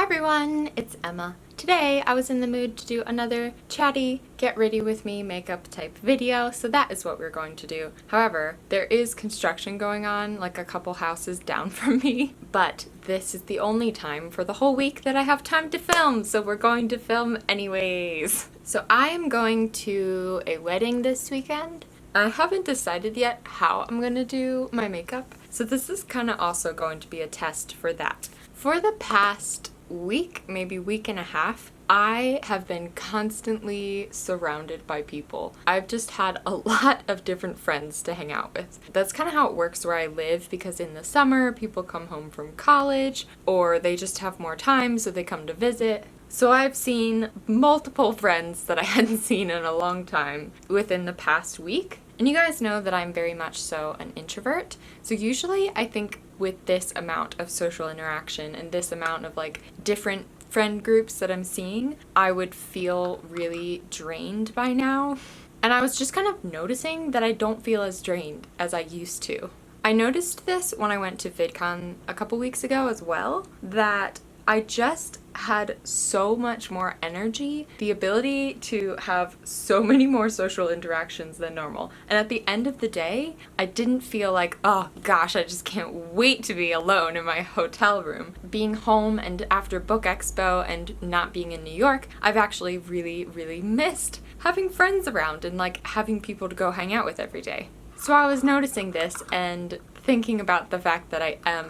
everyone, it's Emma. Today I was in the mood to do another chatty, get ready with me makeup type video, so that is what we're going to do. However, there is construction going on like a couple houses down from me, but this is the only time for the whole week that I have time to film, so we're going to film anyways. So I am going to a wedding this weekend. I haven't decided yet how I'm gonna do my makeup, so this is kind of also going to be a test for that. For the past week, maybe week and a half, I have been constantly surrounded by people. I've just had a lot of different friends to hang out with. That's kind of how it works where I live, because in the summer people come home from college or they just have more time, so they come to visit. So I've seen multiple friends that I hadn't seen in a long time within the past week. And you guys know that I'm very much so an introvert. So usually I think with this amount of social interaction and this amount of like different friend groups that I'm seeing, I would feel really drained by now. And I was just kind of noticing that I don't feel as drained as I used to. I noticed this when I went to VidCon a couple weeks ago as well, that I just had so much more energy, the ability to have so many more social interactions than normal. And at the end of the day, I didn't feel like, oh gosh, I just can't wait to be alone in my hotel room. Being home and after Book Expo and not being in New York, I've actually really missed having friends around and like having people to go hang out with every day. So I was noticing this and thinking about the fact that I am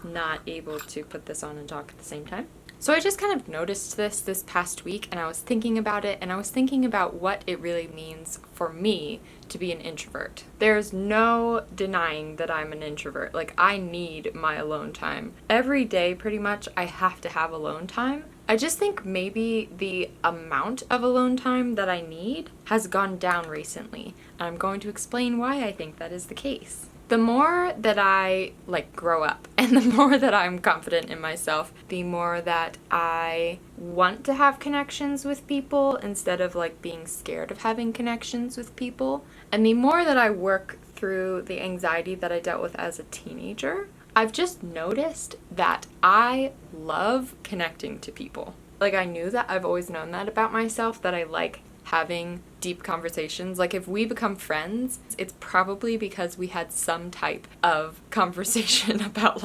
not able to put this on and talk at the same time. So I just kind of noticed this past week, and I was thinking about it, and I was thinking about what it really means for me to be an introvert. There's no denying that I'm an introvert. Like, I need my alone time. Every day, pretty much, I have to have alone time. I just think maybe the amount of alone time that I need has gone down recently, and I'm going to explain why I think that is the case. The more that I grow up and the more that I'm confident in myself, the more that I want to have connections with people instead of being scared of having connections with people. And the more that I work through the anxiety that I dealt with as a teenager, I've just noticed that I love connecting to people. I knew that, I've always known that about myself, that I like having deep conversations. If we become friends, it's probably because we had some type of conversation about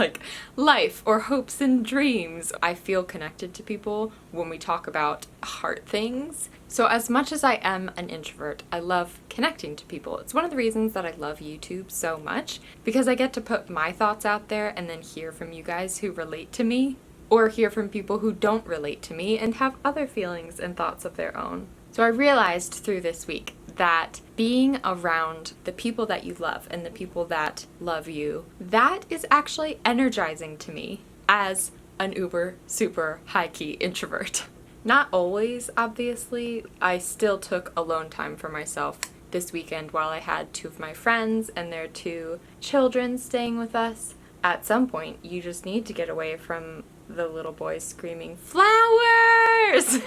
life or hopes and dreams. I feel connected to people when we talk about heart things. So as much as I am an introvert, I love connecting to people. It's one of the reasons that I love YouTube so much, because I get to put my thoughts out there and then hear from you guys who relate to me, or hear from people who don't relate to me and have other feelings and thoughts of their own. So I realized through this week that being around the people that you love and the people that love you, that is actually energizing to me as an uber super high-key introvert. Not always, obviously. I still took alone time for myself this weekend while I had two of my friends and their two children staying with us. At some point, you just need to get away from the little boys screaming, "Flowers!"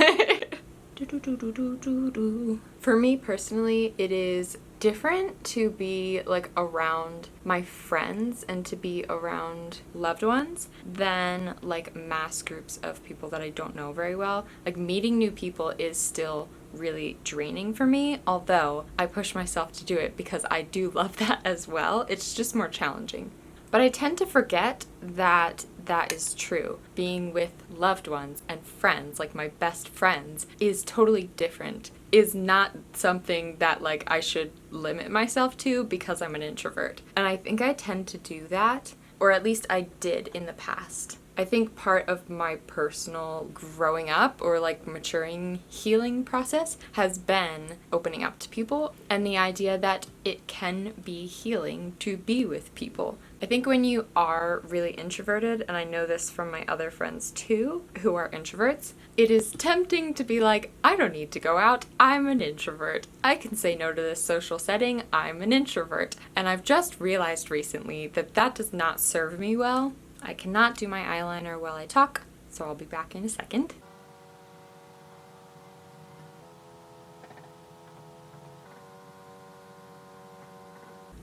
For me personally, it is different to be around my friends and to be around loved ones than mass groups of people that I don't know very well. Meeting new people is still really draining for me, although I push myself to do it because I do love that as well. It's just more challenging. But I tend to forget that that is true. Being with loved ones and friends, my best friends, is totally different. Is not something that I should limit myself to because I'm an introvert. And I think I tend to do that, or at least I did in the past. I think part of my personal growing up or maturing healing process has been opening up to people and the idea that it can be healing to be with people. I think when you are really introverted, and I know this from my other friends too, who are introverts, it is tempting to be I don't need to go out, I'm an introvert. I can say no to this social setting, I'm an introvert. And I've just realized recently that that does not serve me well. I cannot do my eyeliner while I talk, so I'll be back in a second.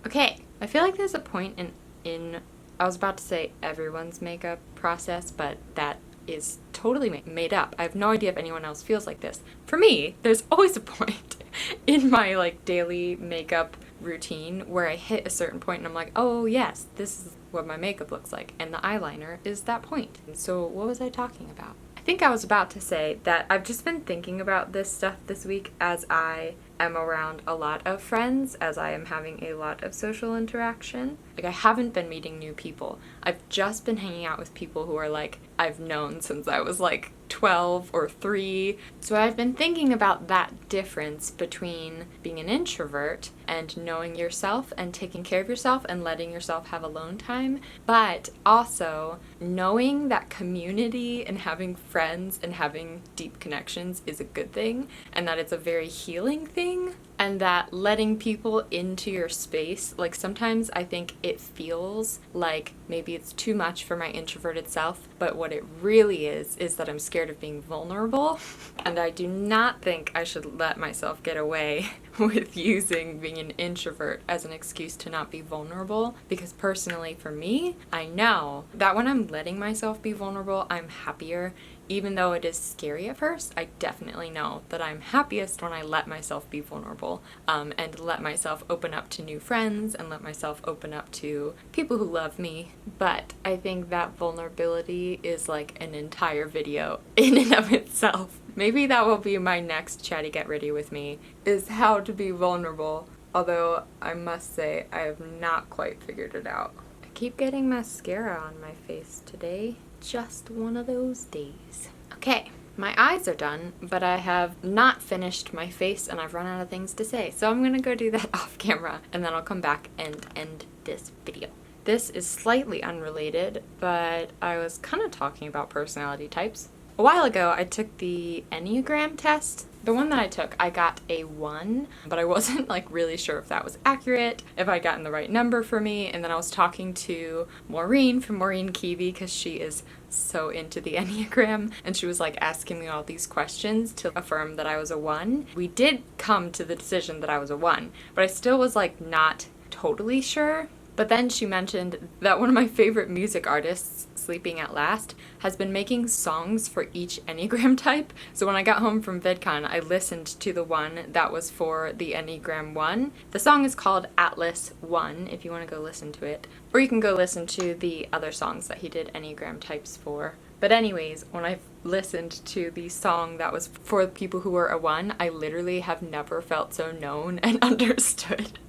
Okay, I feel like there's a point in I was about to say everyone's makeup process, but that is totally made up. I have no idea if anyone else feels like this. For me, there's always a point in my like daily makeup routine where I hit a certain point and I'm like, oh yes, this is what my makeup looks like, and the eyeliner is that point. So what was I talking about? I think I was about to say that I've just been thinking about this stuff this week as I am around a lot of friends, as I am having a lot of social interaction. Like, I haven't been meeting new people. I've just been hanging out with people who are like, I've known since I was like 12 or 3. So I've been thinking about that difference between being an introvert and knowing yourself and taking care of yourself and letting yourself have alone time, but also knowing that community and having friends and having deep connections is a good thing, and that it's a very healing thing, and that letting people into your space, like sometimes I think it feels like maybe it's too much for my introverted self, but what it really is that I'm scared of being vulnerable, and I do not think I should let myself get away with using being an introvert as an excuse to not be vulnerable, because personally for me, I know that when I'm letting myself be vulnerable, I'm happier. Even though it is scary at first, I definitely know that I'm happiest when I let myself be vulnerable, and let myself open up to new friends and let myself open up to people who love me. But I think that vulnerability is like an entire video in and of itself. Maybe that will be my next chatty get ready with me, is how to be vulnerable. Although I must say I have not quite figured it out. I keep getting mascara on my face today. Just one of those days. Okay, my eyes are done, but I have not finished my face and I've run out of things to say. So I'm gonna go do that off camera and then I'll come back and end this video. This is slightly unrelated, but I was kind of talking about personality types. A while ago, I took the Enneagram test. The one that I took, I got a 1, but I wasn't like really sure if that was accurate, if I'd gotten the right number for me. And then I was talking to Maureen from Maureen Kiwi, because she is so into the Enneagram, and she was like asking me all these questions to affirm that I was a 1. We did come to the decision that I was a 1, but I still was like not totally sure. But then she mentioned that one of my favorite music artists, Sleeping at Last, has been making songs for each Enneagram type. So when I got home from VidCon, I listened to the one that was for the Enneagram 1. The song is called Atlas 1, if you want to go listen to it. Or you can go listen to the other songs that he did Enneagram types for. But anyways, when I listened to the song that was for people who were a 1, I literally have never felt so known and understood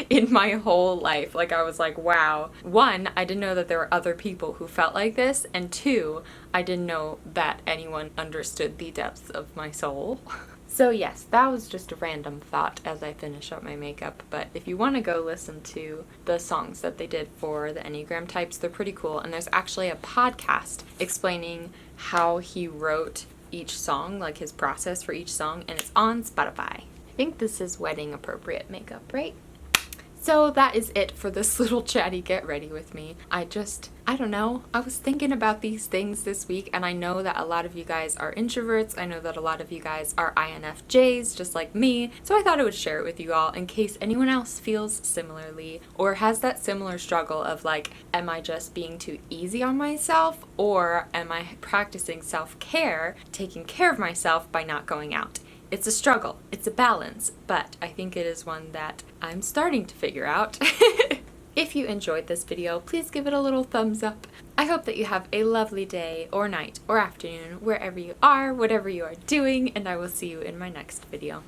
in my whole life. Like, I was like, wow. 1, I didn't know that there were other people who felt like this, and 2, I didn't know that anyone understood the depths of my soul. So yes, that was just a random thought as I finish up my makeup, but if you want to go listen to the songs that they did for the Enneagram types, they're pretty cool, and there's actually a podcast explaining how he wrote each song, like his process for each song, and it's on Spotify. I think this is wedding appropriate makeup, right? So that is it for this little chatty get ready with me. I don't know. I was thinking about these things this week, and I know that a lot of you guys are introverts. I know that a lot of you guys are INFJs, just like me. So I thought I would share it with you all in case anyone else feels similarly or has that similar struggle of like, am I just being too easy on myself, or am I practicing self-care, taking care of myself by not going out? It's a struggle, it's a balance, but I think it is one that I'm starting to figure out. If you enjoyed this video, please give it a little thumbs up. I hope that you have a lovely day or night or afternoon, wherever you are, whatever you are doing, and I will see you in my next video.